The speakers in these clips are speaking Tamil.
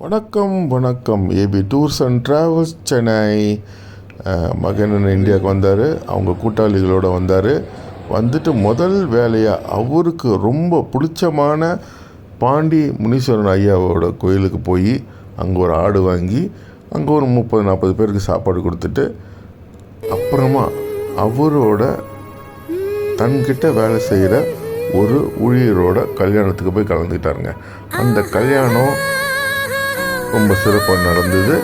வணக்கம் வணக்கம். A B tours and travels Chennai. மகன் இந்தியாவுக்கு வந்தார். அவங்க கூட்டாளிகளோடு வந்தார். வந்துட்டு முதல் வேலையாக அவருக்கு ரொம்ப பிடிச்சமான பாண்டி முனீஸ்வரன் ஐயாவோட கோயிலுக்கு போய் அங்கே ஒரு ஆடு வாங்கி அங்கே ஒரு 30-40 பேருக்கு சாப்பாடு கொடுத்துட்டு அப்புறமா அவரோட தன்கிட்ட வேலை செய்கிற ஒரு ஊழியரோட கல்யாணத்துக்கு போய் கலந்துக்கிட்டாருங்க. அந்த கல்யாணம் ரொம்ப சிறப்பாக நடந்தது.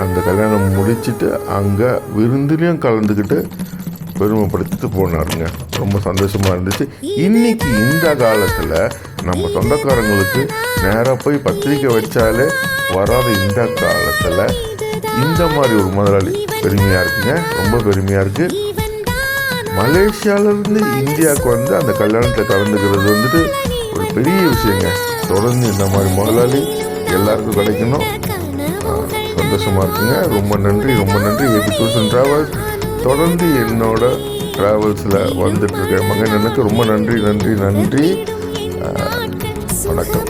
அந்த கல்யாணம் முடிச்சுட்டு அங்கே விருந்துலேயும் கலந்துக்கிட்டு பெருமைப்படுத்திட்டு போனாருங்க. ரொம்ப சந்தோஷமாக இருந்துச்சு. இன்றைக்கி இந்த காலத்தில் நம்ம சொந்தக்காரங்களுக்கு நேராக போய் பத்திரிக்கை வச்சாலே வராத இந்த காலத்தில் இந்த மாதிரி ஒரு முதலாளி பெருமையாக இருக்குங்க. ரொம்ப பெருமையாக இருக்குது. மலேசியாவிலேருந்து இந்தியாவுக்கு வந்து அந்த கல்யாணத்தில் கலந்துக்கிறது வந்துட்டு ஒரு பெரிய விஷயங்க. தொடர்ந்து இந்த மாதிரி முதலாளி எல்லாருக்கும் கிடைக்கணும். சந்தோஷமாக இருக்குங்க. ரொம்ப நன்றி, ரொம்ப நன்றி. ஏபி டூர்ஸ் அண்ட் ட்ராவல்ஸ் தொடர்ந்து என்னோட ட்ராவல்ஸில் வந்துட்டுருக்க மகன் எனக்கு ரொம்ப நன்றி நன்றி நன்றி. வணக்கம்.